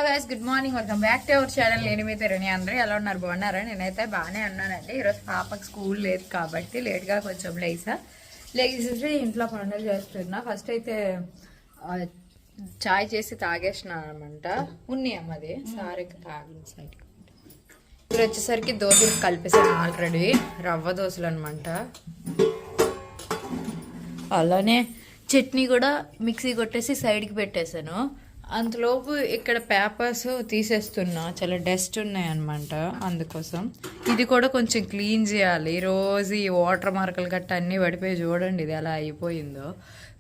Guys good morning, welcome back to our channel. నేను మీ తెరణి. అందరూ ఎలా ఉన్నారు? బాగున్నారా? నేనైతే బాగానే ఉన్నానండి. ఈరోజు పాపకు స్కూల్ లేదు కాబట్టి లేట్గా కొంచెం లేచేసి ఇంట్లో పనులు చేస్తున్నా. ఫస్ట్ అయితే చాయ్ చేసి తాగేసిన అనమాట. ఉన్నాయి అమ్మది సారికి తాగిన సైడ్. ఇప్పుడు వచ్చేసరికి దోశలు కలిపేసాను ఆల్రెడీ. రవ్వ దోశలు అనమాట. అలానే చట్నీ కూడా మిక్సీ కొట్టేసి సైడ్కి పెట్టేశాను. అంతలోపు ఇక్కడ పేపర్స్ తీసేస్తున్నా, చాలా డస్ట్ ఉన్నాయన్నమాట. అందుకోసం ఇది కూడా కొంచెం క్లీన్ చేయాలి. రోజు ఈ వాటర్ మార్కలు గట్ట అన్నీ పడిపోయి చూడండి ఇది ఎలా అయిపోయిందో.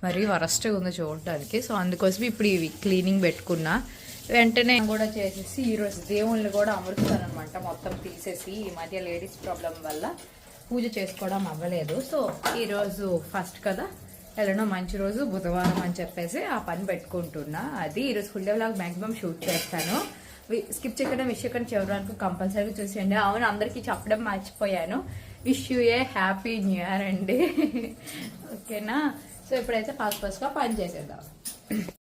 మరి వరస్ట్గా ఉందో చూడటానికి. సో అందుకోసం ఇప్పుడు ఇవి క్లీనింగ్ పెట్టుకున్నా. వెంటనే కూడా చేసేసి ఈరోజు దేవుళ్ళు కూడా అమరుస్తాను అనమాట. మొత్తం తీసేసి ఈ మధ్య లేడీస్ ప్రాబ్లం వల్ల పూజ చేసుకోవడం అవ్వలేదు. సో ఈరోజు ఫస్ట్ కదా, ఎలానో మంచి రోజు బుధవారం అని చెప్పేసి ఆ పని పెట్టుకుంటున్నా. అది ఈరోజు full day vlog maximum shoot చేస్తాను. స్కిప్ చేయడం విష్ చేయడం చివరికి కంపల్సరీగా చూసేయండి. అవును, అందరికీ చెప్పడం మర్చిపోయాను. Wish you A happy new year అండి. ఓకేనా? సో ఇప్పుడైతే ఫాస్ట్గా పని చేసేద్దాం.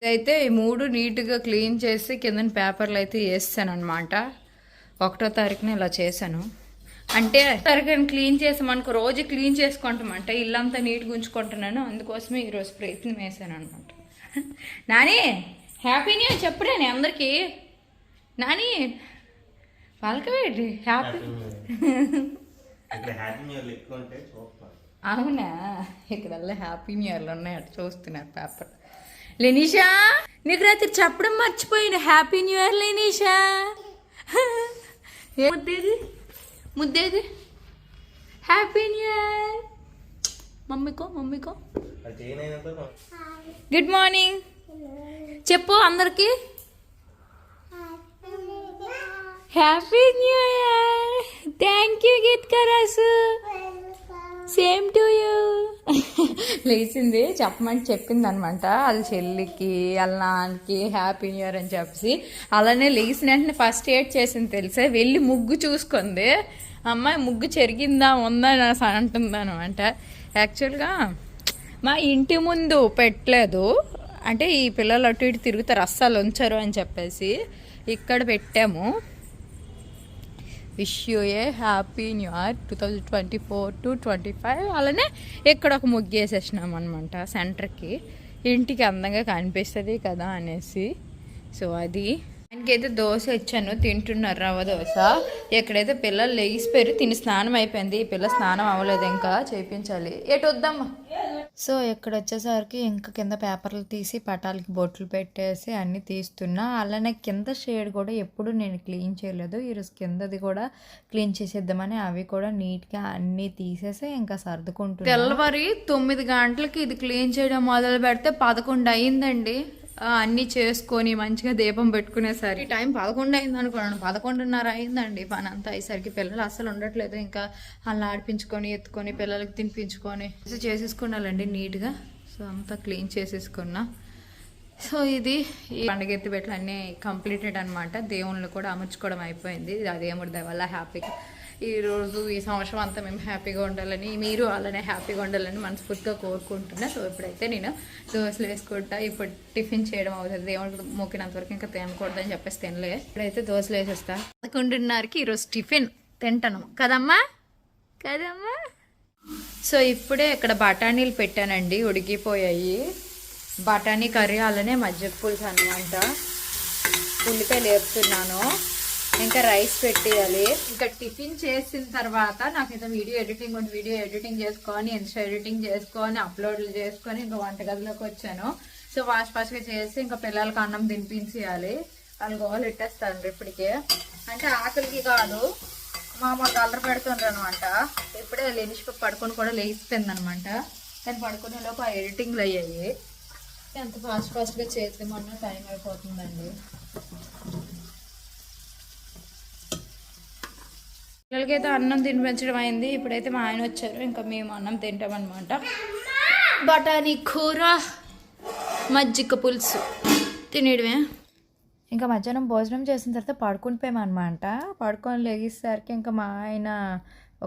ఇదైతే ఈ 3 నీట్గా క్లీన్ చేసి కింద పేపర్లు అయితే వేస్తాను అనమాట. 1వ తారీఖున ఇలా చేశాను. అంటే తరగని క్లీన్ చేసామనుకో, రోజు క్లీన్ చేసుకుంటామంట. ఇల్లంతా నీట్గా ఉంచుకుంటున్నాను. అందుకోసమే ఈరోజు ప్రయత్నం వేసాను అనమాట. నాని హ్యాపీ న్యూ ఇయర్ చెప్పుడే అందరికీ. నాని వాళ్ళకి హ్యాపీ. అవునా? ఇక్కడల్లా హ్యాపీ న్యూ ఇయర్లు ఉన్నాయి. అటు చూస్తున్నారు పేపర్. లెనీషా, నీకు రాత్రి చెప్పడం మర్చిపోయిన హ్యాపీ న్యూ ఇయర్ లెనీషా. ముద్దేది హ్యాపీ న్యూ ఇయర్. మమ్మీకో గుడ్ మార్నింగ్ చెప్పు అందరికి. Happy new year. Thank you గీత్కరాసు. Same to you. లేచింది చెప్పమని చెప్పింది అనమాట. అది చెల్లికి వాళ్ళ నాన్నకి హ్యాపీ న్యూ ఇయర్ అని చెప్పేసి. అలానే లేచిన వెంటనే ఫస్ట్ ఎయిడ్ చేసింది తెలిసే. వెళ్ళి ముగ్గు చూసుకుంది. అమ్మాయి ముగ్గు చెరిగిందా ఉందా అని అంటుంది అనమాట. యాక్చువల్గా మా ఇంటి ముందు పెట్టలేదు, అంటే ఈ పిల్లలు అటు ఇటు తిరుగుతారు అస్సలు ఉంచరు అని చెప్పేసి ఇక్కడ పెట్టాము. Wish you A happy new year 2024 to 25. అలానే ఇక్కడ ఒక ముగ్గు వేసేసినాం అనమాట సెంటర్కి. ఇంటికి అందంగా కనిపిస్తుంది కదా అనేసి. సో అది ఆయనకైతే దోశ ఇచ్చాను, తింటున్నారు రవ్వ దోశ. ఎక్కడైతే పిల్లలు లేచిపోయారు, తిని స్నానం అయిపోయింది. ఈ పిల్ల స్నానం అవ్వలేదు, ఇంకా చేయించాలి. ఎటు వద్దామా? సో ఇక్కడ వచ్చేసరికి ఇంకా కింద పేపర్లు తీసి పటాలకి బొట్లు పెట్టేసి అన్నీ తీస్తున్నా. అలానే కింద షేడ్ కూడా ఎప్పుడు నేను క్లీన్ చేయలేదు. ఈరోజు కిందది కూడా క్లీన్ చేసేద్దామని అవి కూడా నీట్గా అన్నీ తీసేసి ఇంకా సర్దుకుంటున్నా. తెల్లవారి 9 గంటలకి ఇది క్లీన్ చేయడం మొదలు పెడితే 11 అయిందండి. అన్నీ చేసుకొని మంచిగా దీపం పెట్టుకునేసరికి టైం 11 అయింది అనుకున్నాను. 11:30 అయిందండి పని అంతా అయ్యేసరికి. పిల్లలు అస్సలు ఉండట్లేదు. ఇంకా అలా ఆడిపించుకొని ఎత్తుకొని పిల్లలకి తినిపించుకొని చేసేసుకున్నాలండి నీట్గా. సో అంతా క్లీన్ చేసేసుకున్నా. సో ఇది ఈ పండుగ ఎత్తిపెట్లు అన్నీ కంప్లీటెడ్ అనమాట. దేవుళ్ళు కూడా అమర్చుకోవడం అయిపోయింది. ఆ దేవుడి దయ వల్ల హ్యాపీగా ఈరోజు ఈ సంవత్సరం అంతా మేము హ్యాపీగా ఉండాలని, మీరు అలానే హ్యాపీగా ఉండాలని మనస్ఫూర్తిగా కోరుకుంటున్నా. సో ఇప్పుడైతే నేను దోశలు వేసుకుంటా. ఇప్పుడు టిఫిన్ చేయడం అవుతుంది. దేవుడికి మొక్కినంత వరకు ఇంకా తినకూడదని చెప్పేసి తినలే. ఇప్పుడైతే దోశలు వేసేస్తా. 11:30కి ఈరోజు టిఫిన్ తింటాను కదమ్మా. సో ఇప్పుడే ఇక్కడ బఠానీలు పెట్టానండి, ఉడికిపోయాయి. బఠానీ కర్రీ అలానే మజ్జిగ పులుసు అనమాట. ఉల్లిపాయలు వేపుతున్నాను. ఇంకా రైస్ పెట్టేయాలి. ఇంకా టిఫిన్ చేసిన తర్వాత నాకైతే వీడియో ఎడిటింగ్ చేసుకొని ఇన్స్టా ఎడిటింగ్ చేసుకొని అప్లోడ్లు చేసుకొని ఇంకా వంటగదిలోకి వచ్చాను. సో ఫాస్ట్గా చేసి ఇంకా పిల్లలకి అన్నం తినిపించేయాలి. వాళ్ళు గోలు ఇట్టేస్తాను ఇప్పటికే. అంటే ఆకలికి కాదు, మామూలుగా అల్లరి పెడుతుండ్రు అనమాట. ఇప్పుడే లెనిష్ పడుకొని కూడా లేచిపోయింది అనమాట. కానీ పడుకునే లోపు ఆ ఎడిటింగ్లు అయ్యాయి. ఎంత ఫాస్ట్గా చేద్దామన్నా టైం అయిపోతుందండి. పిల్లలకైతే అన్నం తినిపించడం అయింది. ఇప్పుడైతే మా ఆయన వచ్చారు, ఇంకా మేము అన్నం తింటామన్నమాట. బఠానీ కూర మజ్జిగ పులుసు తినేయడమే. ఇంకా మధ్యాహ్నం భోజనం చేసిన తర్వాత పడుకుని పోయామన్నమాట. పడుకొని లేగేసరికి ఇంకా మా ఆయన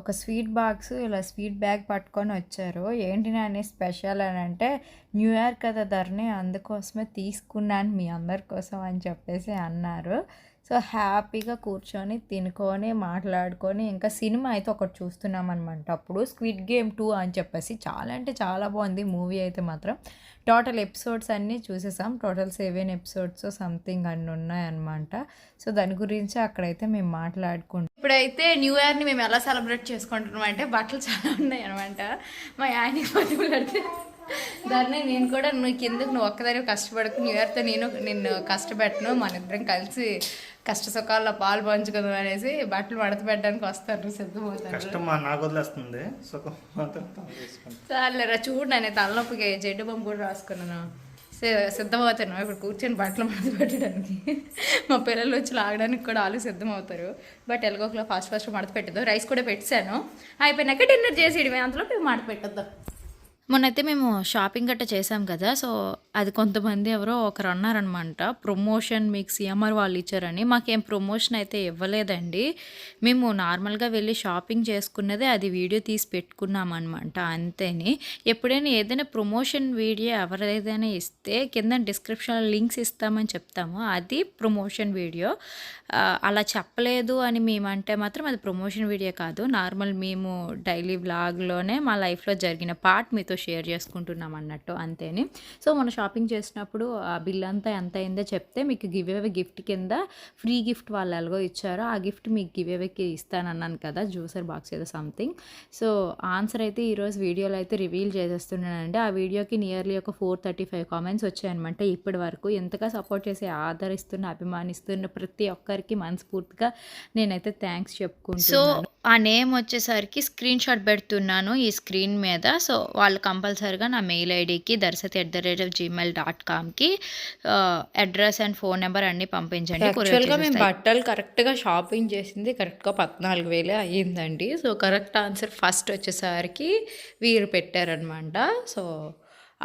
ఒక స్వీట్ బాక్స్ ఇలా స్వీట్ బ్యాగ్ పట్టుకొని వచ్చారు. ఏంటి నాని స్పెషల్ అని అంటే, న్యూ ఇయర్ కదా ధరణి, అందుకోసమే తీసుకున్నాను మీ అందరి కోసం అని చెప్పేసి అన్నారు. సో హ్యాపీగా కూర్చొని తినుకొని మాట్లాడుకొని ఇంకా సినిమా అయితే ఒకటి చూస్తున్నాం అనమాట. అప్పుడు స్క్విడ్ గేమ్ 2 అని చెప్పేసి చాలా అంటే చాలా బాగుంది మూవీ అయితే మాత్రం. టోటల్ ఎపిసోడ్స్ అన్నీ చూసేసాం. టోటల్ 7 ఎపిసోడ్స్ సంథింగ్ అన్నీ ఉన్నాయన్నమాట. సో దాని గురించి అక్కడైతే మేము మాట్లాడుకుంటాం. ఇప్పుడైతే న్యూ ఇయర్ని మేము ఎలా సెలబ్రేట్ చేసుకుంటున్నాం అంటే, బట్టలు చాలా ఉన్నాయి అనమాట. మా ఆయనకి పట్టుబడితే దాన్ని నేను కూడా నువ్వు కిందకు నువ్వు ఒక్కదాని కష్టపడకు, న్యూ ఇయర్తో నిన్ను కష్టపెట్టను, మన ఇద్దరం కలిసి కష్ట సుఖాల్లో పాలు పంచుకుందాం అనేసి బట్టలు మడత పెట్టడానికి వస్తారు, సిద్ధమవుతారు. చాలేరా చూడు, నేను తలనొప్పికి జెడ్డు బొమ్మ కూడా రాసుకున్నాను. సిద్ధమవుతాను ఇప్పుడు కూర్చొని బట్టలు మడత పెట్టడానికి. మా పిల్లలు వచ్చి లాగడానికి కూడా వాళ్ళు సిద్ధమవుతారు. బట్ ఎలాగోకలా ఫాస్ట్ మడత పెట్టద్దు. రైస్ కూడా పెట్టాను, అయిపోయినాక డిన్నర్ చేసి అంతలో మడత పెట్టద్దాం. మొన్నైతే మేము షాపింగ్ గట్రా చేసాం కదా. సో అది కొంతమంది ఎవరో ఒకరు అన్నారనమాట, ప్రమోషన్ మీకు సిఎంఆర్ వాళ్ళు ఇచ్చారని. మాకేం ప్రమోషన్ అయితే ఇవ్వలేదండి. మేము నార్మల్గా వెళ్ళి షాపింగ్ చేసుకున్నదే, అది వీడియో తీసి పెట్టుకున్నాం అనమాట అంతేని. ఎప్పుడైనా ఏదైనా ప్రమోషన్ వీడియో ఎవరైనా ఇస్తే కింద డిస్క్రిప్షన్లో లింక్స్ ఇస్తామని చెప్తాము, అది ప్రమోషన్ వీడియో. అలా చెప్పలేదు అని మేమంటే మాత్రం అది ప్రమోషన్ వీడియో కాదు. నార్మల్ మేము డైలీ వ్లాగ్లోనే మా లైఫ్లో జరిగిన పార్ట్ మీతో షేర్ చేసుకుంటున్నాం అన్నట్టు అంతేని. సో మనం షాపింగ్ చేసినప్పుడు ఆ బిల్ అంతా ఎంత అయిందో చెప్తే మీకు గివ్ అవే గిఫ్ట్ కింద ఫ్రీ గిఫ్ట్ వాళ్ళు ఎలాగో ఇచ్చారో ఆ గిఫ్ట్ మీకు గివ్ అవేకి ఇస్తానన్నాను కదా, జ్యూసర్ బాక్స్ ఏదో సంథింగ్. సో ఆన్సర్ అయితే ఈరోజు వీడియోలో అయితే రివీల్ చేసేస్తున్నానండి. ఆ వీడియోకి నియర్లీ ఒక 435 కామెంట్స్ వచ్చాయన్నమాట ఇప్పటి వరకు. ఎంతగా సపోర్ట్ చేసి ఆదరిస్తున్న అభిమానిస్తున్న ప్రతి ఒక్కరికి మనస్ఫూర్తిగా నేనైతే థ్యాంక్స్ చెప్పుకుంటున్నాను. సో ఆ నేమ్ వచ్చేసరికి స్క్రీన్ షాట్ పెడుతున్నాను ఈ స్క్రీన్ మీద. సో వాళ్ళు కంపల్సరీగా నా మెయిల్ ఐడికి darsati@gmail.comకి అడ్రస్ అండ్ ఫోన్ నెంబర్ అన్నీ పంపించండి. యాక్చువల్గా మేము బట్టలు కరెక్ట్గా షాపింగ్ చేసింది కరెక్ట్గా 14,000 అయ్యిందండి. సో కరెక్ట్ ఆన్సర్ ఫస్ట్ వచ్చేసరికి వీరు పెట్టారనమాట. సో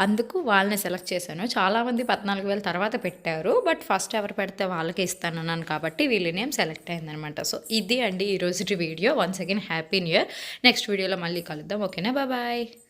అందుకు వాళ్ళని సెలెక్ట్ చేశాను. చాలామంది 14,000 తర్వాత పెట్టారు, బట్ ఫస్ట్ ఎవరు పెడితే వాళ్ళకి ఇస్తానన్నాను కాబట్టి వీళ్ళ నేమ్ సెలెక్ట్ అయిందనమాట. సో ఇది అండి ఈరోజు video. Once again happy new year. Next వీడియోలో మళ్ళీ కలుద్దాం. ఓకేనా, బాయ్.